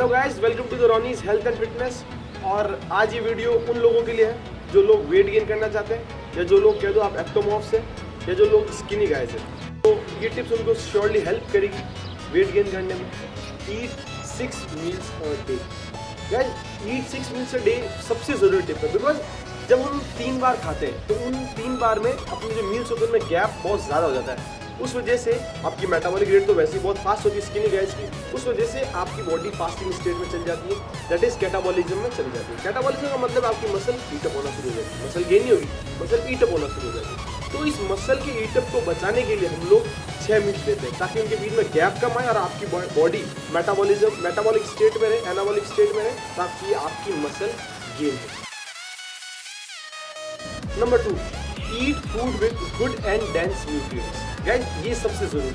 Hello guys, welcome to the Ronnie's health and fitness. और आज ये वीडियो उन लोगों के लिए है जो लोग वेट गेन करना चाहते हैं, या जो लोग कह दो आप एक्टोमॉर्फ्स हैं, या जो लोग स्किनी गाइज हैं। तो ये टिप्स उनको श्योरली हेल्प करेगी वेट गेन करने में। ईट 6 meals a day. Guys, eat 6 meals a day सबसे ज़रूरी टिप है, बिकॉज जब हम 3 बार खाते हैं तो उन 3 बार में अपने जो मील्स होते हैं उनमें गैप बहुत ज़्यादा हो जाता है। उस वजह से आपकी मेटाबॉलिक रेट तो वैसे ही बहुत फास्ट होती है स्किनी गाइज की। उस वजह से आपकी बॉडी फास्टिंग स्टेट में चली जाती है, दैट इज कैटाबॉलिज्म में चली जाती है। कैटाबॉलिज्म का मतलब आपकी मसल ईटअप होना शुरू हो जाती है। मसल गेन नहीं होगी, मसल ईटअप होना शुरू हो जाती है। तो इस मसल के ईटअप को बचाने के लिए हम लोग 6 मील्स लेते हैं, ताकि उनके बीच में गैप कम आए और आपकी बॉडी मेटाबॉलिक स्टेट में रहे, एनाबॉलिक स्टेट में रहे, ताकि आपकी मसल गेन हो। Number 2, eat food with good and dense nutrients. Guys, ये सबसे जरूरी है,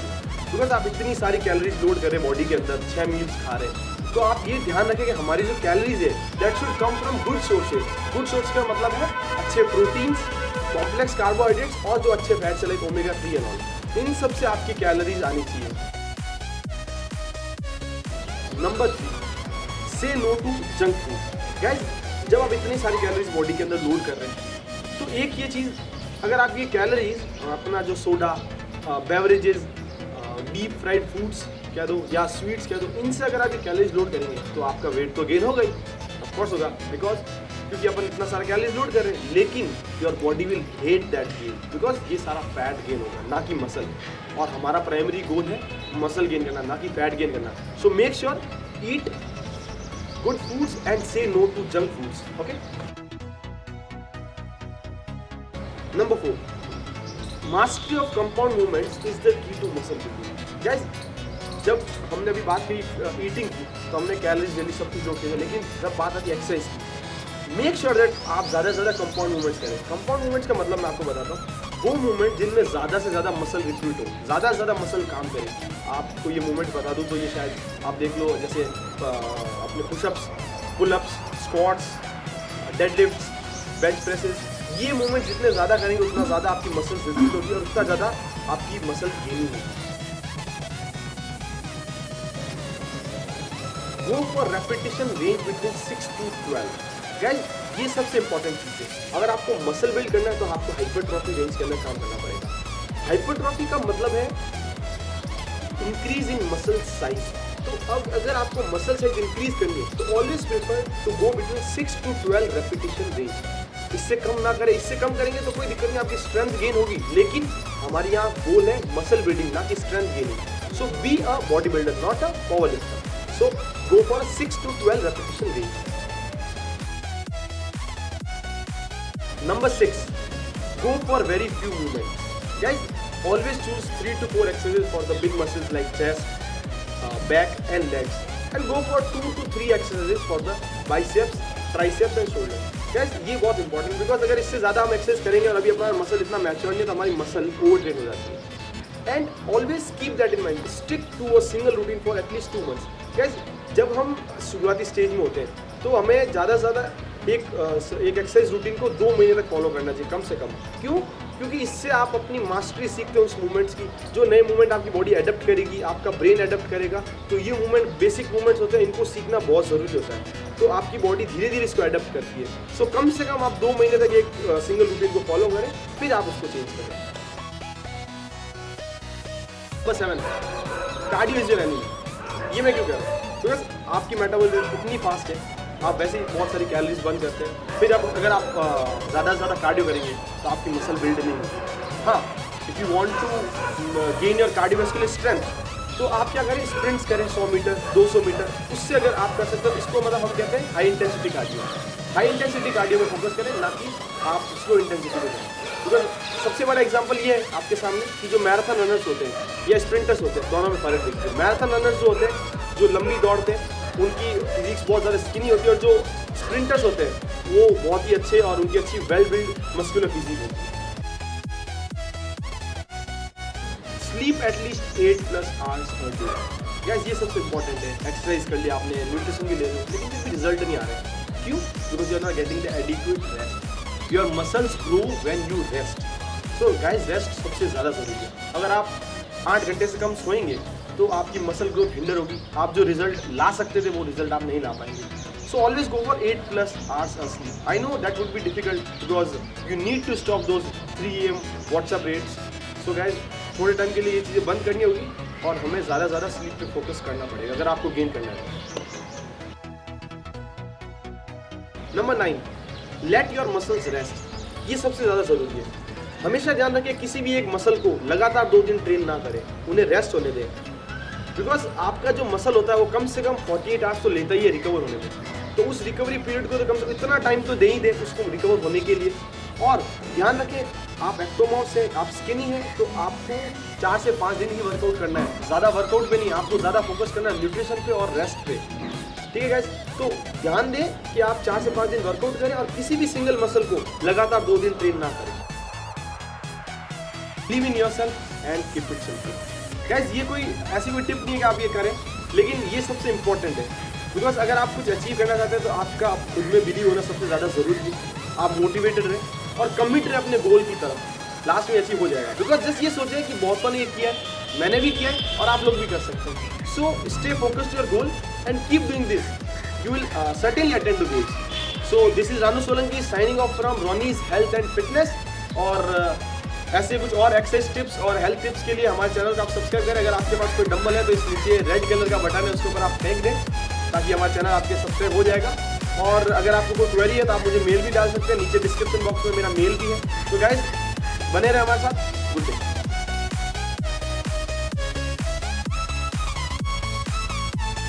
बिकॉज आप इतनी सारी कैलोरीज लोड कर रहे हैं बॉडी के अंदर, 6 मील्स खा रहे हैं, तो आप ये ध्यान रखें कि हमारी जो कैलोरीज है that should come from good sources. Good source का मतलब है अच्छे प्रोटीन्स, कॉम्प्लेक्स कार्बोहाइड्रेट्स और जो अच्छे fats like omega 3 and all, इन सब से आपकी कैलोरीज आनी चाहिए। Number 3, say no to junk food. Guys, जब आप इतनी सारी कैलोरीज बॉडी के अंदर लोड कर रहे हैं, तो एक ये चीज़, अगर आप ये कैलोरीज अपना जो soda, beverages, deep fried foods कह दो या स्वीट्स कह दो, इनसे अगर आप ये कैलोरीज लोड करेंगे तो आपका वेट तो गेन होगा ही, ऑफ कोर्स होगा, बिकॉज क्योंकि अपन इतना सारा कैलोरीज लोड कर रहे हैं। लेकिन your body will hate that gain, because ये सारा फैट गेन होगा, ना कि मसल। और हमारा प्राइमरी गोल है मसल गेन करना, ना कि फैट गेन करना। So make sure eat good foods and say no to junk foods. Okay. Number 4, mastery of compound movements is the key to muscle building. Guys, जब हमने अभी बात की ईटिंग की, तो हमने कैलोरीज डेली सब कुछ जोड़ के, लेकिन जब बात आती है एक्सरसाइज की, मेक श्योर दैट आप ज़्यादा से ज़्यादा कंपाउंड मूवमेंट्स करें। कंपाउंड मूवमेंट्स का मतलब मैं आपको बताता हूँ, वो मूवमेंट जिनमें ज़्यादा से ज़्यादा मसल रिक्रूट हो, ज़्यादा से ज़्यादा मसल काम करे। आपको ये मूवमेंट बता दूँ तो ये शायद आप देख लो, जैसे अपने pushups, pullups, squats, deadlifts, bench presses. ये मूवमेंट जितने ज़्यादा करेंगे उतना ज़्यादा आपकी मसल रिक्रूट होगी और उतना ज़्यादा आपकी मसल गेनिंग होगी। Go for repetition range between 6 to 12। Guys, ये सबसे इंपॉर्टेंट चीज़ है। अगर आपको मसल बिल्ड करना है तो आपको हाइपरट्रॉफी रेंज के अंदर काम करना पड़ेगा। हाइपरट्रॉफी का मतलब है इंक्रीज इन मसल साइज। तो अब अगर आपको मसल साइज इंक्रीज करनी है तो always prefer to go between 6 to 12 repetition range. इससे कम ना करें, इससे कम करेंगे तो कोई दिक्कत नहीं, आपकी स्ट्रेंथ गेन होगी, लेकिन हमारे यहाँ गोल है मसल बिल्डिंग, ना कि strength gaining. So be a body builder, not a power lifter. So go for 6 to 12 repetition range. Number 6, go for very few movements. Guys, always choose 3 to 4 exercises for the big muscles like chest, back and legs, and go for 2 to 3 exercises for the biceps, triceps and shoulder. Guys, ये बहुत important, because अगर इससे ज़्यादा हम exercise करेंगे और अभी अपना मसल इतना मैच्योर नहीं है तो हमारी मसल ओवर ट्रेन हो जाती है। And always keep that in mind, stick to a single routine for at least 2 months। Guys, जब हम शुरुआती स्टेज में होते हैं तो हमें ज़्यादा से ज़्यादा एक एक्सरसाइज रूटीन को 2 महीने तक फॉलो करना चाहिए, कम से कम। क्यों? क्योंकि इससे आप अपनी मास्टरी सीखते हो उस मूवमेंट्स की। जो नए मूवमेंट आपकी बॉडी अडेप्ट करेगी, आपका ब्रेन अडेप्ट करेगा, तो ये मूवमेंट बेसिक मूवमेंट्स होते हैं, इनको सीखना बहुत ज़रूरी होता है। तो आपकी बॉडी धीरे धीरे इसको अडेप्ट करती है। सो कम से कम आप 2 महीने तक एक सिंगल रूटीन को फॉलो करें, फिर आप उसको चेंज करें। Number 7, cardio is your enemy. ये मैं क्यों कह रहा हूँ? बिकॉज आपकी मेटाबॉलिज्म रेट इतनी फास्ट है, आप वैसे ही बहुत सारी कैलोरीज बर्न करते हैं, फिर आप अगर आप ज़्यादा से ज़्यादा कार्डियो करेंगे तो आपकी मसल बिल्ड नहीं होगी। हाँ, if you want to gain your cardiovascular strength, तो आप क्या करें, स्प्रिंट्स करें 100 मीटर, 200 मीटर। उससे अगर आप कर सकते हो, इसको मतलब हम कहते हैं high intensity cardio. High intensity cardio में फोकस करें, ना कि आप स्लो इंटेंसिटी में करें। बिकॉज सबसे बड़ा एग्जांपल ये है आपके सामने कि जो मैराथन रनर्स होते हैं या स्प्रिंटर्स होते हैं, दोनों में फर्क देखते हैं। मैराथन रनर्स जो होते हैं, जो लंबी दौड़ते हैं, उनकी फिजिक्स बहुत ज़्यादा स्किनी होती है, और जो स्प्रिंटर्स होते हैं वो बहुत ही अच्छे और उनकी अच्छी वेल बिल्ड मस्कुलर फिजिक होती है। Sleep at least 8+ hours per day। Guys, ये सबसे इंपॉर्टेंट है। एक्सरसाइज कर लिया आपने, न्यूट्रिशन भी ले रहे हो, लेकिन फिर भी रिजल्ट नहीं आ रहा है। क्यों? Because you are not getting the adequate rest. Your muscles grow when you rest. So guys, rest सबसे ज़्यादा ज़रूरी है। अगर आप 8 घंटे से कम सोएंगे तो आपकी मसल ग्रोथ हिंडर होगी, आप जो रिजल्ट ला सकते थे वो रिजल्ट आप नहीं ला पाएंगे। So always go for 8+ hours of sleep. I know that would be difficult because you need to stop those 3 AM WhatsApp rates. So guys, थोड़े टाइम के लिए ये चीज़ें बंद करनी होगी और हमें ज़्यादा स्लीप पे फोकस करना पड़ेगा अगर आपको गेन करना है। Number 9, let your muscles rest. ये सबसे ज़्यादा ज़रूरी है। हमेशा ध्यान रखें किसी भी एक मसल को लगातार 2 दिन ट्रेन ना करें, उन्हें रेस्ट होने दें। बिकॉज आपका जो मसल होता है वो कम से कम 48 आवर्स तो लेता ही है रिकवर होने में। तो उस रिकवरी पीरियड को तो कम से कम इतना टाइम तो दे ही दे उसको रिकवर होने के लिए। और ध्यान रखें आप एक्टोमॉस है, आप स्किनी है, तो आपको 4 से 5 दिन ही वर्कआउट करना है, ज़्यादा वर्कआउट पे नहीं। आपको ज़्यादा फोकस करना है न्यूट्रिशन पे और रेस्ट पे, ठीक है गाइस। तो ध्यान दें कि आप 4 से 5 दिन वर्कआउट करें और किसी भी सिंगल मसल को लगातार 2 दिन ट्रेन ना करें। Believe in yourself and keep it simple. Guys ये कोई ऐसी कोई टिप नहीं है कि आप ये करें, लेकिन ये सबसे इंपॉर्टेंट है। बिकॉज अगर आप कुछ अचीव करना चाहते हैं तो आपका खुद में बिलीव होना सबसे ज़्यादा ज़रूरी है। आप मोटिवेटेड रहें और कमिट रहें अपने गोल की तरफ, लास्ट में अचीव हो जाएगा। बिकॉज जस्ट ये सोचें कि बहुतों ने ये किया है, मैंने भी किया है और आप लोग भी कर सकते हैं। So stay focused your goal and keep doing this, you will certainly attend to goals. So this is Ranu Solanki signing off from Ronnie's health and fitness. और ऐसे कुछ और एक्सरसाइज टिप्स और हेल्थ टिप्स के लिए हमारे चैनल को आप सब्सक्राइब करें। अगर आपके पास कोई डंबल है तो इस नीचे रेड कलर का बटन है, उसके ऊपर आप फेंक दें ताकि हमारा चैनल आपके सब्सक्राइब हो जाएगा। और अगर आपको कोई क्वेरी है तो आप मुझे मेल भी डाल सकते हैं, नीचे डिस्क्रिप्शन बॉक्स में मेरा मेल भी है। तो गाइस बने रहे हमारे साथ। Good day.